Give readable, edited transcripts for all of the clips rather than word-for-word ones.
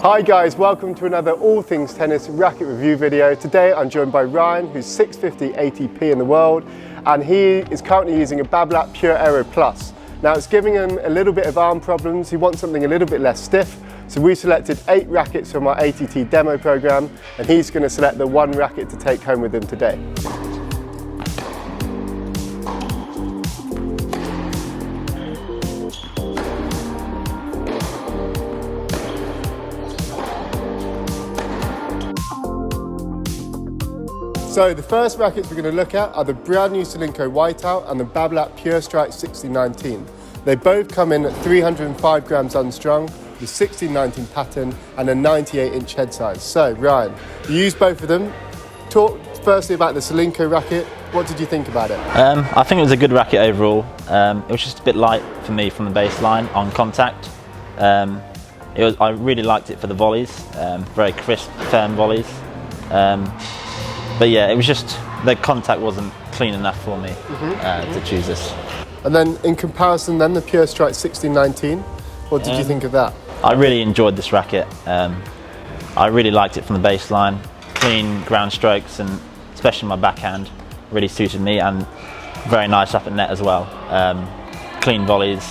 Hi guys, welcome to another All Things Tennis racket review video. Today I'm joined by Ryan, who's 650 ATP in the world, and he is currently using a Babolat Pure Aero Plus. Now it's giving him a little bit of arm problems. He wants something a little bit less stiff, so we selected 8 rackets from our ATT demo program, and he's going to select the 1 racket to take home with him today. So the first rackets we're going to look at are the brand new Solinco Whiteout and the Babolat Pure Strike 1619. They both come in at 305 grams unstrung, the 1619 pattern and a 98-inch head size. So Ryan, you used both of them. Talk firstly about the Solinco racket. What did you think about it? I think it was a good racket overall. It was just a bit light for me from the baseline on contact. I really liked it for the volleys, very crisp, firm volleys. But yeah, it was just, the contact wasn't clean enough for me to choose this. And then in comparison then, the Pure Strike 1619, what did you think of that? I really enjoyed this racket. I really liked it from the baseline. Clean ground strokes, and especially my backhand really suited me, and very nice up at net as well. Clean volleys.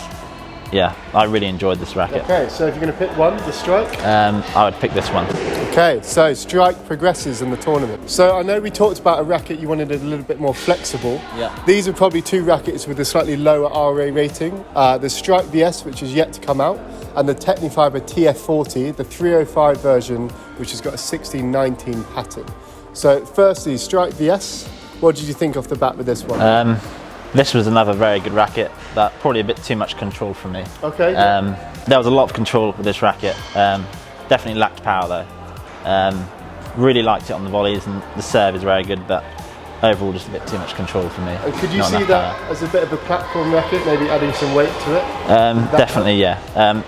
Yeah, I really enjoyed this racket. Okay, so if you're going to pick one, the strike? I would pick this one. Okay, so strike progresses in the tournament. So I know we talked about a racket you wanted a little bit more flexible. Yeah. These are probably 2 rackets with a slightly lower RA rating. The Strike VS, which is yet to come out, and the Tecnifibre TF40, the 305 version, which has got a 1619 pattern. So firstly, Strike VS, what did you think off the bat with this one? This was another very good racket, but probably a bit too much control from me. Okay. There was a lot of control with this racket. Definitely lacked power though. Really liked it on the volleys, and the serve is very good, but overall just a bit too much control for me. And could you see that as a bit of a platform racket, maybe adding some weight to it? Definitely, yeah.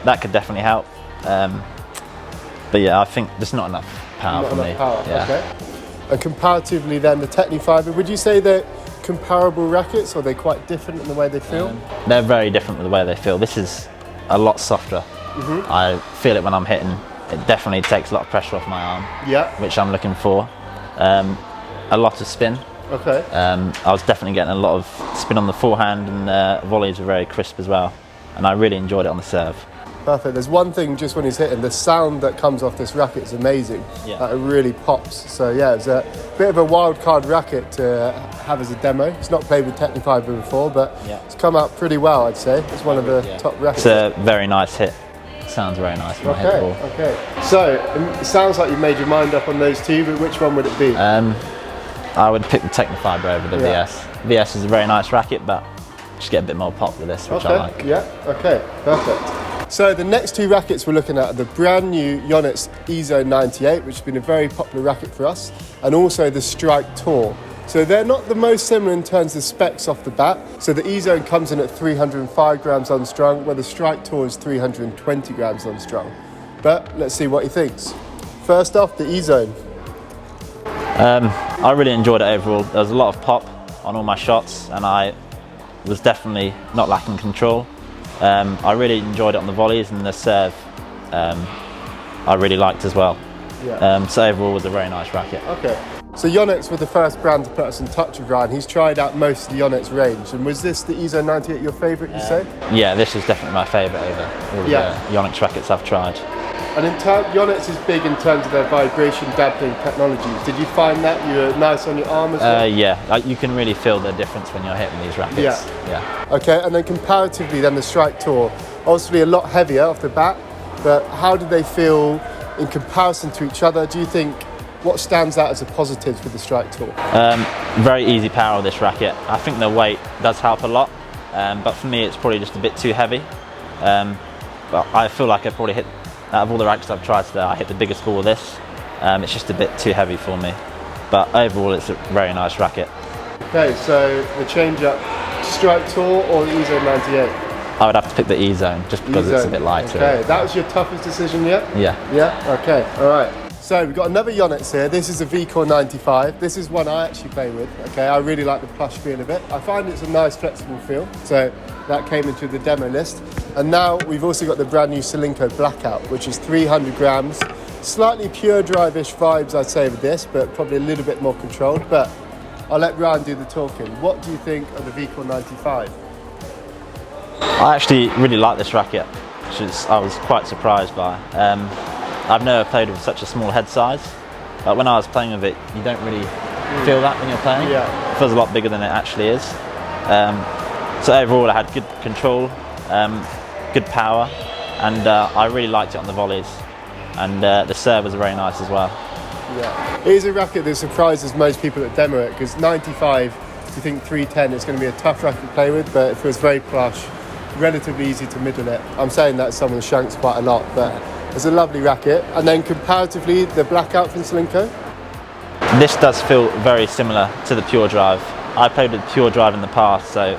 That could definitely help. But yeah, I think there's not enough power for me. Yeah. Okay. And comparatively then, the Tecnifibre, would you say they're comparable rackets, or are they quite different in the way they feel? They're very different with the way they feel. This is a lot softer. I feel it when I'm hitting. It definitely takes a lot of pressure off my arm, which I'm looking for. A lot of spin. Okay. I was definitely getting a lot of spin on the forehand, and volleys were very crisp as well. And I really enjoyed it on the serve. Perfect. There's one thing just when he's hitting, the sound that comes off this racket is amazing. Yeah. It really pops. So yeah, it's a bit of a wild card racket to have as a demo. It's not played with Tecnifibre before, but it's come out pretty well, I'd say. It's one of the top rackets. It's a very nice hit. Sounds very nice when I hit the ball. Okay. So it sounds like you've made your mind up on those 2, but which one would it be? I would pick the Tecnifibre over the VS. VS is a very nice racket, but just get a bit more pop with this, which I like. Yeah, okay, perfect. So the next 2 rackets we're looking at are the brand new Yonex EZONE 98, which has been a very popular racket for us, and also the Strike Tour. So they're not the most similar in terms of specs off the bat. So the EZONE comes in at 305 grams unstrung, where the Strike Tour is 320 grams unstrung. But let's see what he thinks. First off, the EZONE. I really enjoyed it overall. There was a lot of pop on all my shots, and I was definitely not lacking control. I really enjoyed it on the volleys, and the serve I really liked as well. So overall it was a very nice racket. Okay. So Yonex were the first brand to put us in touch with Ryan. He's tried out most of the Yonex range, and was this the EZONE 98 your favourite, you say? Yeah, this is definitely my favourite over all the Yonex rackets I've tried. And in Yonex is big in terms of their vibration damping technologies. Did you find that you were nice on your arm as well? Yeah, you can really feel the difference when you're hitting these rackets. Yeah. Okay, and then comparatively then the Strike Tour, obviously a lot heavier off the bat, but how did they feel in comparison to each other? Do you think, what stands out as a positive with the Strike Tour? Very easy power with this racket. I think the weight does help a lot, but for me it's probably just a bit too heavy. But I feel like I probably hit, out of all the rackets I've tried today, I hit the biggest ball with this. It's just a bit too heavy for me. But overall it's a very nice racket. Okay, so the change-up, Strike Tour or the EZONE 98? I would have to pick the EZONE just because it's a bit lighter. Okay, that was your toughest decision yet? Yeah. Yeah? Okay, all right. So we've got another Yonex here. This is a VCORE 95. This is one I actually play with. Okay, I really like the plush feel of it. I find it's a nice flexible feel. So that came into the demo list. And now we've also got the brand new Solinco Blackout, which is 300 grams. Slightly pure drive-ish vibes, I'd say, with this, but probably a little bit more controlled. But I'll let Ryan do the talking. What do you think of the VCORE 95? I actually really like this racket, which I was quite surprised by. I've never played with such a small head size. But when I was playing with it, you don't really feel that when you're playing. Yeah. It feels a lot bigger than it actually is. So overall, I had good control, good power, and I really liked it on the volleys. And the serve was very nice as well. Yeah, it is a racket that surprises most people that demo it, because 95, if you think 310, it's going to be a tough racket to play with, but it feels very plush, relatively easy to middle it. I'm saying that someone shanks quite a lot, but it's a lovely racket. And then comparatively, the Blackout from Solinco? This does feel very similar to the Pure Drive. I played with Pure Drive in the past, so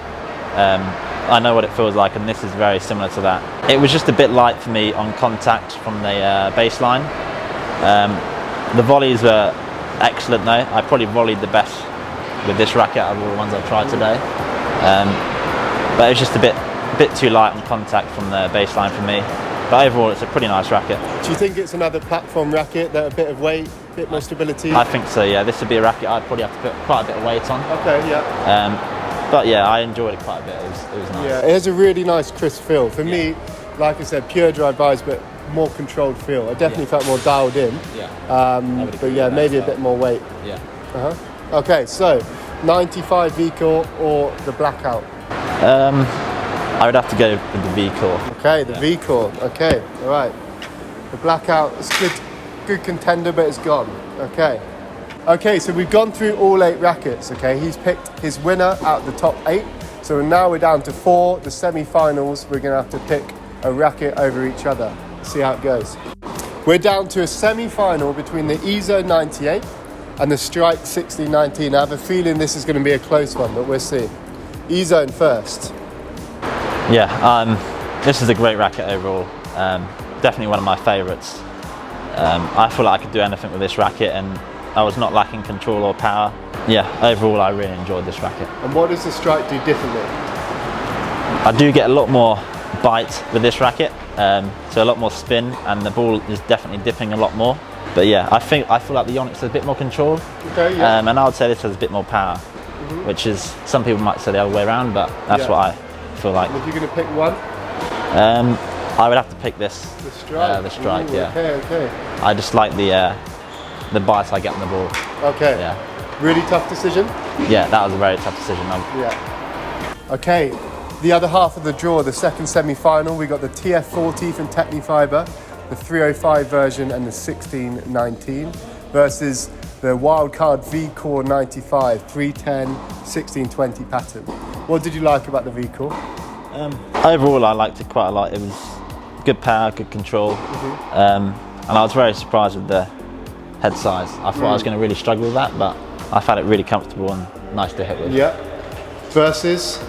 I know what it feels like, and this is very similar to that. It was just a bit light for me on contact from the baseline. The volleys were excellent though. I probably volleyed the best with this racket out of all the ones I've tried today. But it was just a bit too light on contact from the baseline for me. But overall, it's a pretty nice racket. Do you think it's another platform racket, that a bit of weight, a bit more stability? I think so, yeah. This would be a racket I'd probably have to put quite a bit of weight on. Okay, yeah. But yeah, I enjoyed it quite a bit. It was nice. Yeah, it has a really nice crisp feel. For me, like I said, Pure Drive vibes, but more controlled feel. I definitely felt more dialed in. Yeah. But yeah, maybe a bit more weight. Yeah. Okay, so 95 VCORE or the Blackout? I would have to go with the VCORE. Okay, the VCORE. Okay, all right. The Blackout is good contender, but it's gone. Okay. Okay, so we've gone through all 8 rackets. Okay, he's picked his winner out of the top 8. So now we're down to 4. The semi-finals, we're going to have to pick a racket over each other. See how it goes. We're down to a semi-final between the EZONE 98 and the Strike 1619. I have a feeling this is going to be a close one, but we'll see. EZONE first. Yeah, this is a great racket overall. Definitely one of my favourites. I feel like I could do anything with this racket, and I was not lacking control or power. Yeah, overall I really enjoyed this racket. And what does the Strike do differently? I do get a lot more bite with this racket, so a lot more spin, and the ball is definitely dipping a lot more. But yeah, I feel like the Yonex has a bit more control. Okay, yeah. And I would say this has a bit more power, which is, some people might say the other way around, but that's what I feel like. And if you're going to pick one? I would have to pick this. The Strike? The Strike, yeah. Okay. I just like the bite I get on the ball. Okay. Yeah. Really tough decision? Yeah, that was a very tough decision. Yeah. Okay, the other half of the draw, the second semi-final, we got the TF40 from Tecnifibre, the 305 version and the 1619 versus the wildcard VCORE 95, 310, 1620 pattern. What did you like about the VCORE? Overall, I liked it quite a lot. It was good power, good control, and I was very surprised with the head size. I thought I was going to really struggle with that, but I found it really comfortable and nice to hit with. Yeah. Versus?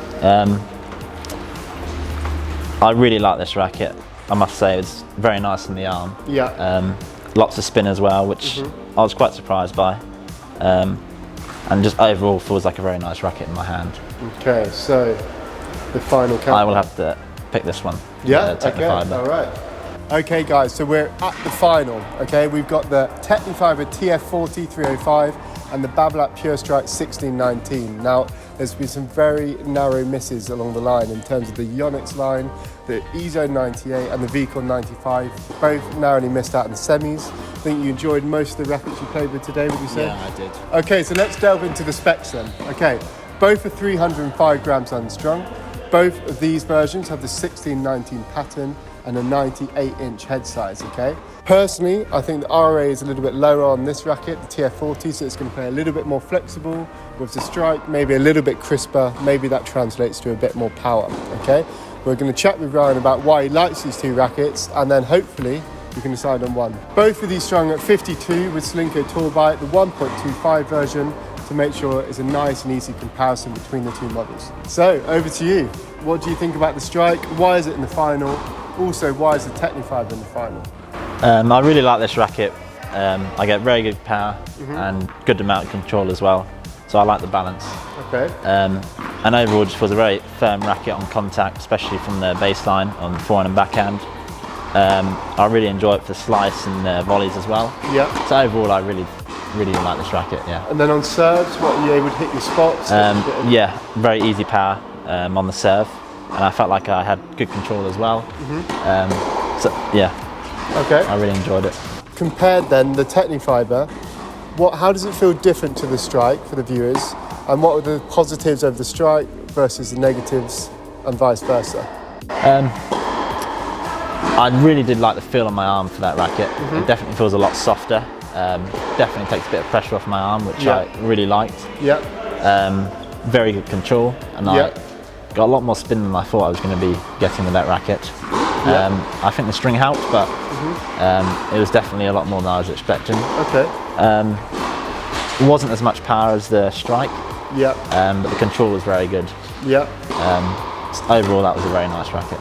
I really like this racket. I must say, it's very nice in the arm. Yeah. Lots of spin as well, which I was quite surprised by. And just overall feels like a very nice racket in my hand. Okay, so the final count. I will have to pick this one. Yeah, okay, all right. Okay guys, so we're at the final. Okay, we've got the Tecnifibre TF40 305 and the Babolat Pure Strike 1619. Now, there's been some very narrow misses along the line in terms of the Yonex line, the EZONE 98 and the VCORE 95. Both narrowly missed out in the semis. I think you enjoyed most of the rackets you played with today, would you say? Yeah, I did. Okay, so let's delve into the specs then. Okay, both are 305 grams unstrung. Both of these versions have the 1619 pattern and a 98-inch head size, okay? Personally, I think the RA is a little bit lower on this racket, the TF40, so it's going to play a little bit more flexible. With the Strike, maybe a little bit crisper, maybe that translates to a bit more power, okay? We're going to chat with Ryan about why he likes these two rackets, and then hopefully we can decide on one. Both of these strung at 52 with Solinco Tour Bite, the 1.25 version, to make sure it's a nice and easy comparison between the two models. So, over to you. What do you think about the Strike? Why is it in the final? Also, why is the Tecnifibre in the final? I really like this racket I get very good power and good amount of control as well. So I like the balance. Okay. And overall just was a very firm racket on contact, especially from the baseline on forehand and backhand. I really enjoy it for slice and volleys as well. Yeah. So overall I really like this racket, yeah. And then on serves, what, are you able to hit your spots? Yeah, very easy power on the serve. And I felt like I had good control as well. So yeah, okay. I really enjoyed it. Compared then, the Tecnifibre, how does it feel different to the Strike for the viewers? And what are the positives of the Strike versus the negatives and vice versa? I really did like the feel on my arm for that racket. It definitely feels a lot softer. Definitely takes a bit of pressure off my arm, which I really liked. Yeah. Very good control, and I got a lot more spin than I thought I was going to be getting with that racket. I think the string helped, but it was definitely a lot more than I was expecting. Okay. It wasn't as much power as the Strike. Yeah. But the control was very good. Yeah. Overall, that was a very nice racket.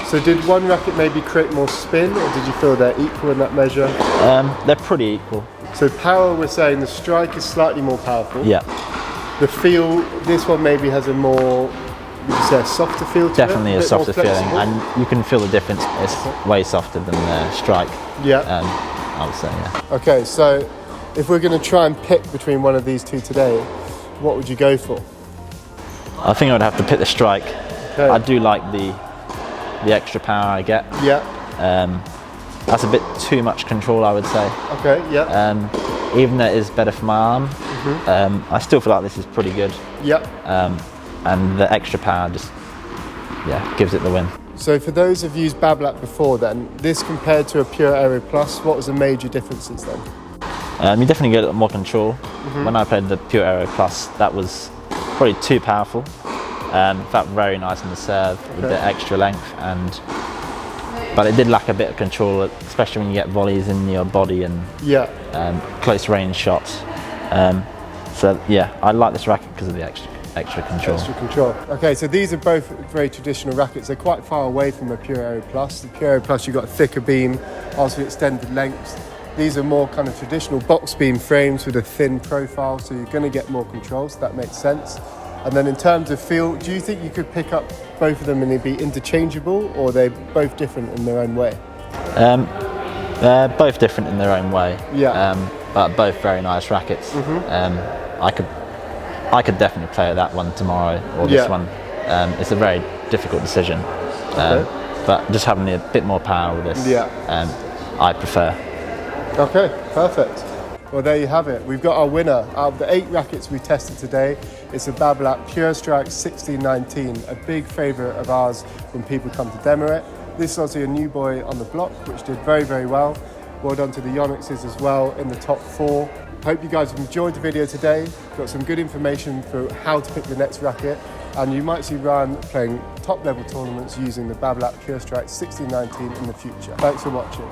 So did one racket maybe create more spin, or did you feel they're equal in that measure? They're pretty equal. So power, we're saying the Strike is slightly more powerful. Yeah. The feel, this one maybe has a more, would you say, a softer feel to Definitely it? a softer feeling, and you can feel the difference. It's way softer than the Strike. Yeah. I would say, yeah. Okay, so if we're going to try and pick between one of these two today, what would you go for? I think I would have to pick the Strike. Okay. I do like the extra power I get. Yeah. That's a bit too much control, I would say. Okay, yeah. Even though it is better for my arm, I still feel like this is pretty good. Yeah. And the extra power just, gives it the win. So for those who've used Babolat before then, this compared to a Pure Aero Plus, what was the major differences then? You definitely get a lot more control. When I played the Pure Aero Plus, that was probably too powerful. Felt very nice on the serve with the extra length, but it did lack a bit of control, especially when you get volleys in your body and close range shots. So yeah, I like this racket because of the extra control. Extra control. Okay, so these are both very traditional rackets. They're quite far away from a Pure Aero Plus. The Pure Aero Plus, you've got a thicker beam, also extended lengths. These are more kind of traditional box beam frames with a thin profile, so you're going to get more control, so that makes sense. And then in terms of feel, do you think you could pick up both of them and they'd be interchangeable, or are they both different in their own way? They're both different in their own way. Yeah. But both very nice rackets. I could definitely play that one tomorrow or this one. It's a very difficult decision. But just having a bit more power with this, I prefer. Okay, perfect. Well, there you have it. We've got our winner. Out of the 8 rackets we tested today, it's a Babolat Pure Strike 1619, a big favourite of ours when people come to demo it. This is also a new boy on the block, which did very, very well. Well done to the Yonexes as well in the top 4. Hope you guys have enjoyed the video today. Got some good information for how to pick the next racket, and you might see Ryan playing top level tournaments using the Babolat Pure Strike 1619 in the future. Thanks for watching.